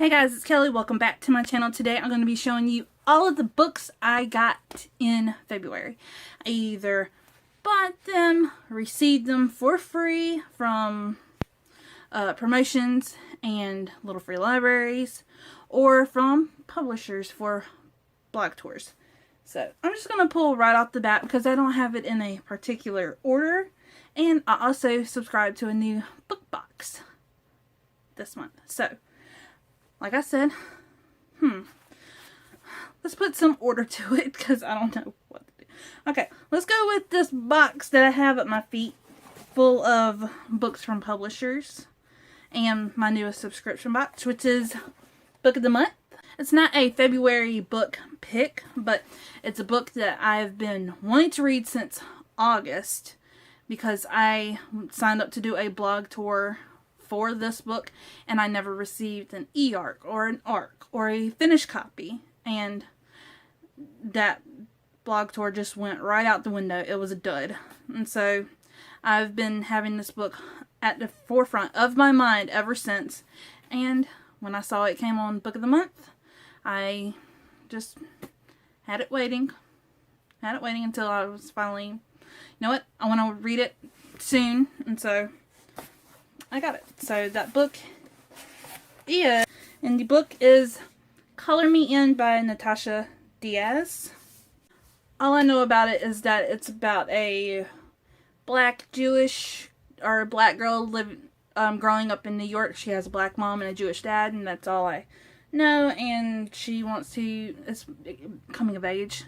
Hey guys, it's Kelly. Welcome back to my channel. Today I'm going to be showing you all of the books I got in February. I either bought them, received them for free from promotions and little free libraries, or from publishers for blog tours. So I'm just going to pull right off the bat because I don't have it in a particular order. And I also subscribe to a new book box this month. So like I said, let's put some order to it because I don't know what to do. Okay, let's go with this box that I have at my feet full of books from publishers and my newest subscription box, which is Book of the Month. It's not a February book pick, but it's a book that I've been wanting to read since August because I signed up to do a blog tour for this book and I never received an e-arc or an arc or a finished copy, and that blog tour just went right out the window. It was a dud. And so I've been having this book at the forefront of my mind ever since, and when I saw it came on Book of the Month, I just had it waiting until I was finally, you know what, I want to read it soon, and so I got it. So that book is, and the book is Color Me In by Natasha Diaz. All I know about it is that it's about a black Jewish or black girl growing up in New York. She has a black mom and a Jewish dad, and that's all I know. And she wants to, it's coming of age.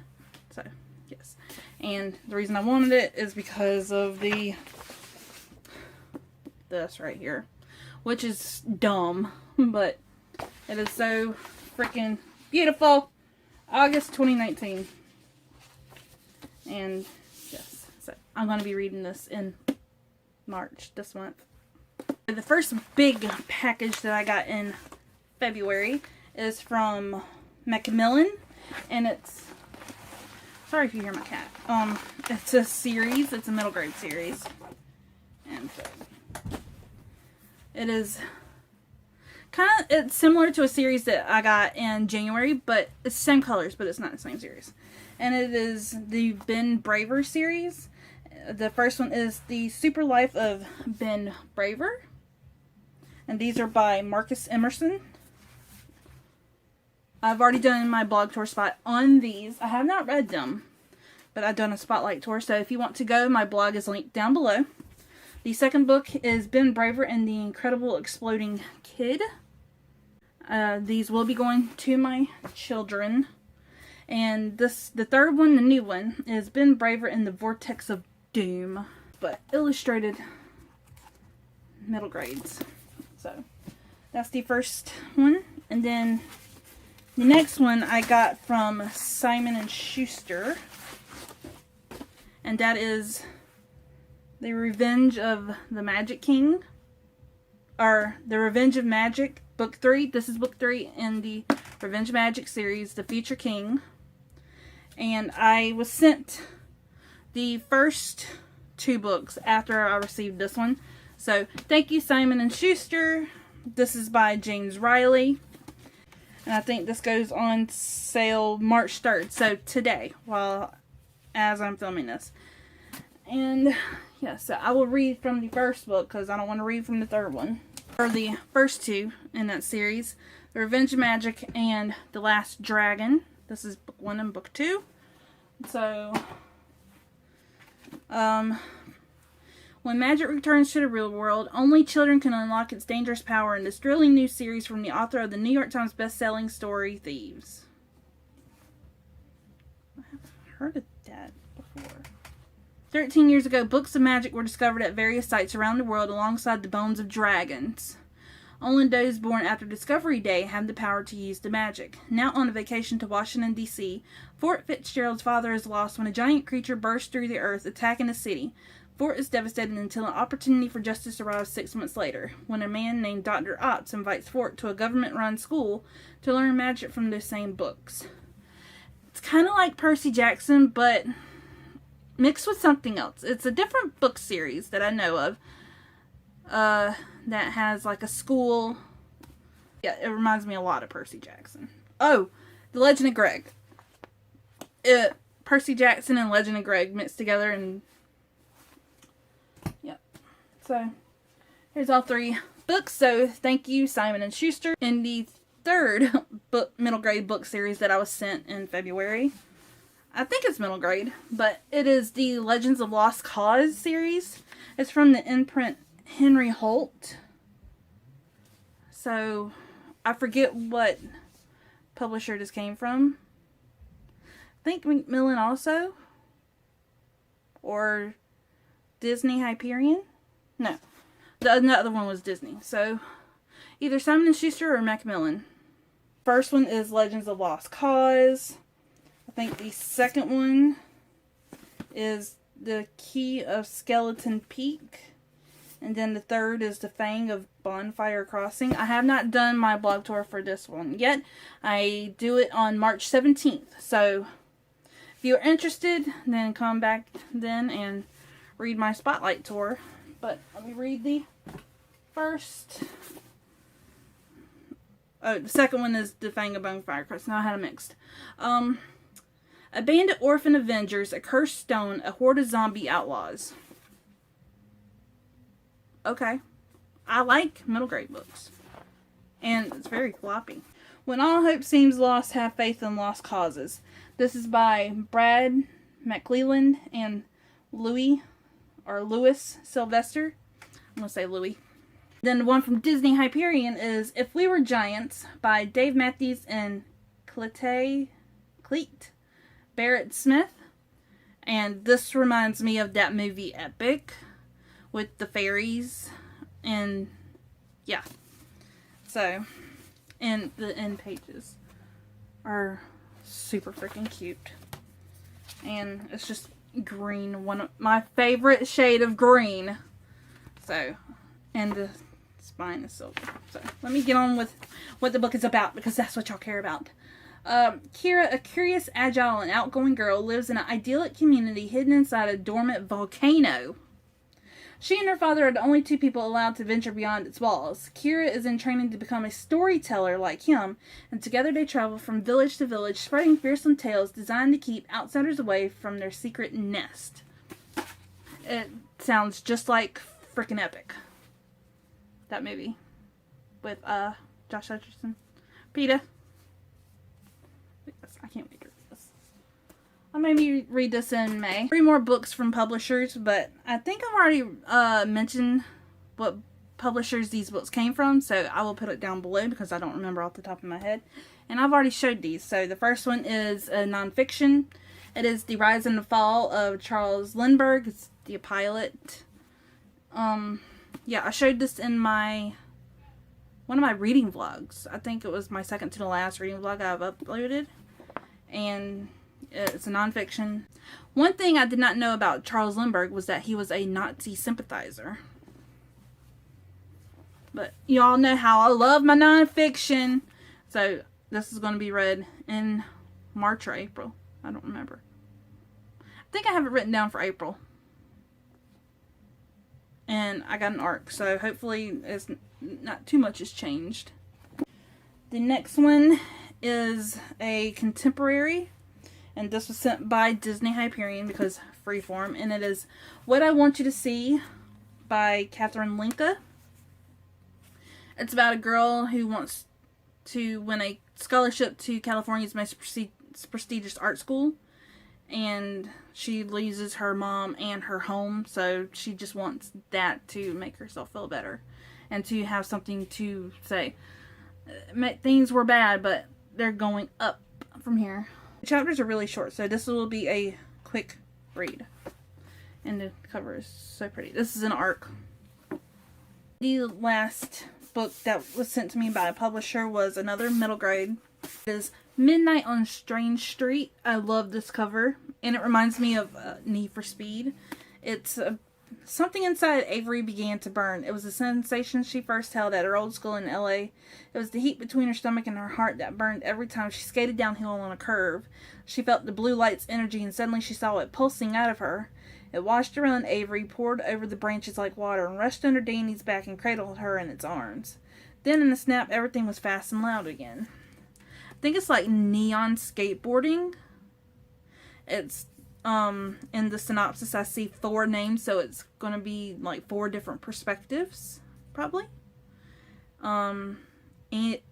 So yes, and the reason I wanted it is because of this right here, which is dumb, but it is so freaking beautiful. August 2019, and yes, so I'm going to be reading this in March this month. The first big package that I got in February is from Macmillan, and it's, sorry if you hear my cat, it's a series, it's a middle grade series, and so it is it's similar to a series that I got in January, but it's the same colors, but it's not the same series. And it is the Ben Braver series. The first one is The Super Life of Ben Braver. And these are by Marcus Emerson. I've already done my blog tour spot on these. I have not read them, but I've done a spotlight tour. So if you want to go, my blog is linked down below. The second book is Ben Braver and the Incredible Exploding Kid. These will be going to my children. And the third one, the new one, is Ben Braver and the Vortex of Doom, but illustrated middle grades. So that's the first one. And then the next one I got from Simon & Schuster, and that is The Revenge of the Magic King, or The Revenge of Magic, Book 3. This is Book 3 in the Revenge of Magic series, The Future King. And I was sent the first two books after I received this one. So thank you, Simon & Schuster. This is by James Riley. And I think this goes on sale March 3rd. So today, as I'm filming this. And yeah, so I will read from the first book because I don't want to read from the third one. Or the first two in that series, The Revenge of Magic and The Last Dragon. This is book 1 and book 2. So, when magic returns to the real world, only children can unlock its dangerous power in this thrilling new series from the author of the New York Times best-selling story, Thieves. I haven't heard of that before. 13 years ago, books of magic were discovered at various sites around the world alongside the bones of dragons. Only those born after Discovery Day have the power to use the magic. Now on a vacation to Washington, D.C., Fort Fitzgerald's father is lost when a giant creature bursts through the earth, attacking the city. Fort is devastated until an opportunity for justice arrives 6 months later, when a man named Dr. Ots invites Fort to a government-run school to learn magic from those same books. It's kind of like Percy Jackson, but mixed with something else. It's a different book series that I know of that has like a school Yeah, it reminds me a lot of Percy Jackson. Oh, The Legend of Greg. Percy Jackson and Legend of Greg mixed together, and yeah. So here's all 3 books. So thank you, Simon and Schuster. In the 3rd middle grade book series that I was sent in February. I think it's middle grade, but it is the Legends of Lost Cause series. It's from the imprint Henry Holt. So I forget what publisher this came from. I think Macmillan also. Or Disney Hyperion. No. The other one was Disney. So either Simon & Schuster or Macmillan. First one is Legends of Lost Cause. I think the second one is The Key of Skeleton Peak. And then the third is The Fang of Bonfire Crossing. I have not done my blog tour for this one yet. I do it on March 17th. So if you're interested, then come back then and read my spotlight tour. But let me read the first. Oh, the second one is The Fang of Bonfire Crossing. No, I had them mixed. A band of orphan Avengers, a cursed stone, a horde of zombie outlaws. Okay. I like middle grade books. And it's very floppy. When All Hope Seems Lost, Have Faith in Lost Causes. This is by Brad McClelland and Louis Sylvester. I'm going to say Louis. Then the one from Disney Hyperion is If We Were Giants by Dave Matthews and Cleet Barrett Smith. And this reminds me of that movie Epic with the fairies. And yeah. So, and the end pages are super freaking cute. And it's just green. One of my favorite shade of green. So, and the spine is silver. So, let me get on with what the book is about, because that's what y'all care about. Kira, a curious, agile, and outgoing girl, lives in an idyllic community hidden inside a dormant volcano. She and her father are the only 2 people allowed to venture beyond its walls. Kira is in training to become a storyteller like him, and together they travel from village to village, spreading fearsome tales designed to keep outsiders away from their secret nest. It sounds just like freaking Epic. That movie. With, Josh Hutcherson. PETA. I can't wait to read this. I'll maybe read this in May. 3 more books from publishers, but I think I've already mentioned what publishers these books came from, so I will put it down below because I don't remember off the top of my head. And I've already showed these. So the first one is a nonfiction. It is The Rise and the Fall of Charles Lindbergh. It's the pilot. Yeah, I showed this in one of my reading vlogs. I think it was my second to the last reading vlog I've uploaded. And it's a nonfiction. One thing I did not know about Charles Lindbergh was that he was a Nazi sympathizer. But you all know how I love my nonfiction. So this is going to be read in March or April. I don't remember. I think I have it written down for April. And I got an ARC, so hopefully it's not too much has changed. The next one is a contemporary, and this was sent by Disney Hyperion because freeform, and it is What I Want You to See by Catherine Linka. It's about a girl who wants to win a scholarship to California's most prestigious art school, and she loses her mom and her home, so she just wants that to make herself feel better and to have something to say. Things were bad, but they're going up from here. The chapters are really short, so this will be a quick read. And the cover is so pretty. This is an ARC. The last book that was sent to me by a publisher was another middle grade. It is Midnight on Strange Street. I love this cover, and it reminds me of Need for Speed. It's something inside Avery began to burn. It was a sensation she first held at her old school in LA. It was the heat between her stomach and her heart that burned every time she skated downhill on a curve. She felt the blue light's energy, and suddenly she saw it pulsing out of her. It washed around Avery, poured over the branches like water, and rushed under Danny's back and cradled her in its arms. Then in the snap, everything was fast and loud again. I think it's like neon skateboarding. It's, in the synopsis, I see 4 names, so it's going to be like 4 different perspectives, probably.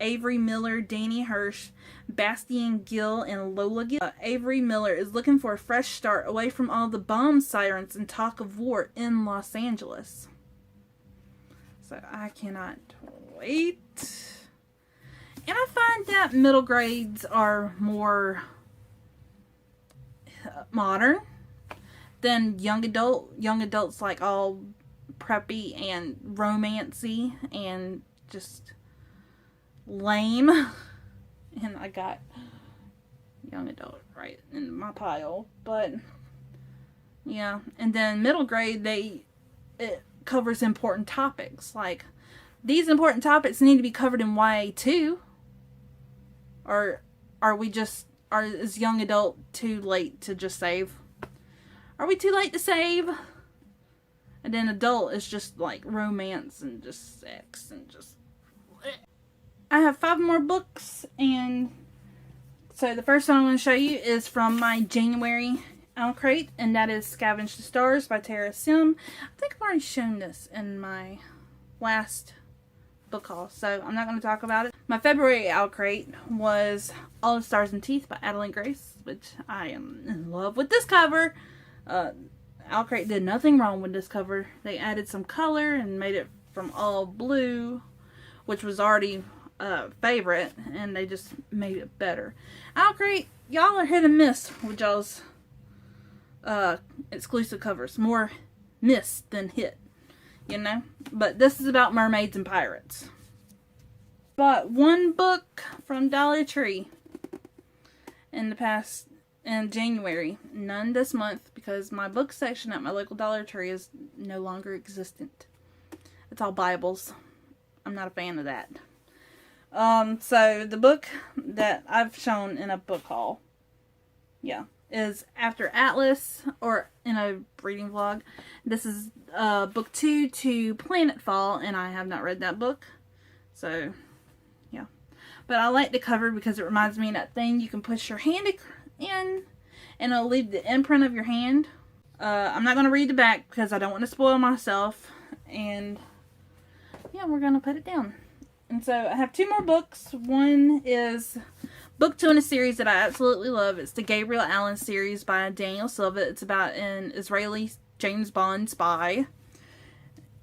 Avery Miller, Danny Hirsch, Bastian Gill, and Lola Gill. Avery Miller is looking for a fresh start away from all the bomb sirens and talk of war in Los Angeles. So I cannot wait. And I find that middle grades are more modern than young adult. Young adults like all preppy and romancy and just lame. And I got young adult right in my pile. But yeah, and then middle grade, it covers important topics. Like, these important topics need to be covered in YA too. Or is young adult too late to just save? Are we too late to save? And then adult is just like romance and just sex and just... I have 5 more books, and so the first one I'm going to show you is from my January Owl Crate, and that is Scavenge the Stars by Tara Sim. I think I've already shown this in my last book haul, so I'm not going to talk about it. My February Owl Crate was All the Stars and Teeth by Adeline Grace, which I am in love with this cover. Owl Crate did nothing wrong with this cover. They added some color and made it from all blue, which was already favorite, and they just made it better. Owl Crate, y'all are hit and miss with y'all's exclusive covers. More miss than hit, you know? But this is about mermaids and pirates. Bought 1 book from Dollar Tree in January. None this month because my book section at my local Dollar Tree is no longer existent. It's all Bibles. I'm not a fan of that. So the book that I've shown in a book haul, is After Atlas, or in a reading vlog. This is book 2 to Planetfall, and I have not read that book. So, yeah. But I like the cover because it reminds me of that thing you can push your hand in, and it'll leave the imprint of your hand. I'm not going to read the back because I don't want to spoil myself. And, yeah, we're going to put it down. And so I have 2 more books. One is book 2 in a series that I absolutely love. It's the Gabriel Allen series by Daniel Silva. It's about an Israeli James Bond spy.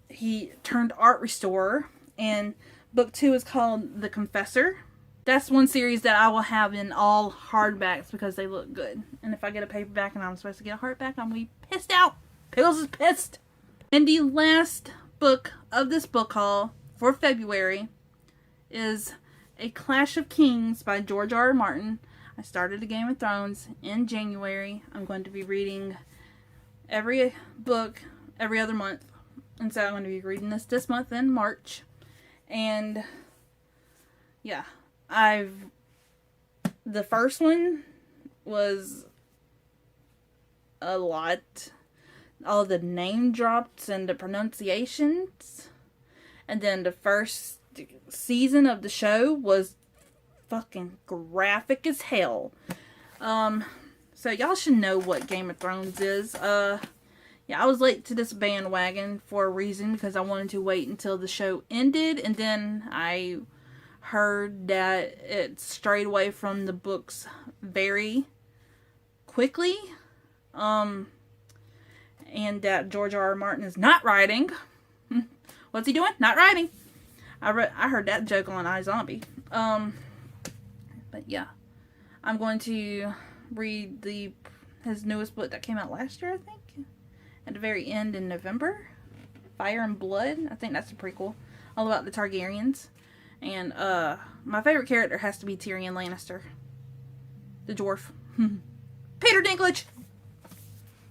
He turned art restorer. And book 2 is called The Confessor. That's one series that I will have in all hardbacks because they look good. And if I get a paperback and I'm supposed to get a hardback, I'm going to be pissed out. Pickles is pissed. And the last book of this book haul for February is A Clash of Kings by George R. R. Martin. I started a Game of Thrones in January. I'm going to be reading every book every other month. And so I'm going to be reading this month in March. And yeah, the first one was a lot. All the name drops and the pronunciations. And then the first season of the show was fucking graphic as hell. So y'all should know what Game of Thrones is. Yeah, I was late to this bandwagon for a reason because I wanted to wait until the show ended, and then I heard that it strayed away from the books very quickly. And that George R. R. Martin is not writing. What's he doing? Not writing. I heard that joke on iZombie. But yeah, I'm going to read his newest book that came out last year, I think, at the very end in November. Fire and Blood. I think that's a prequel, all about the Targaryens. And my favorite character has to be Tyrion Lannister, the dwarf. Peter Dinklage.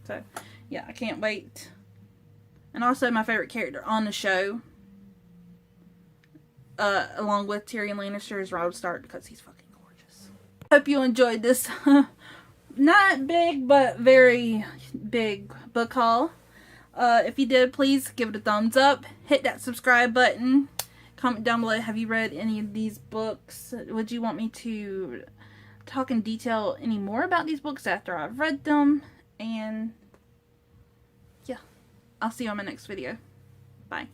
So yeah, I can't wait. And also my favorite character on the show, along with Tyrion Lannister, is Robb Stark because he's fucking gorgeous. Hope you enjoyed this not big but very big book haul. If you did, please give it a thumbs up, hit that subscribe button, Comment down below, have you read any of these books? Would you want me to talk in detail any more about these books after I've read them? And yeah, I'll see you on my next video. Bye.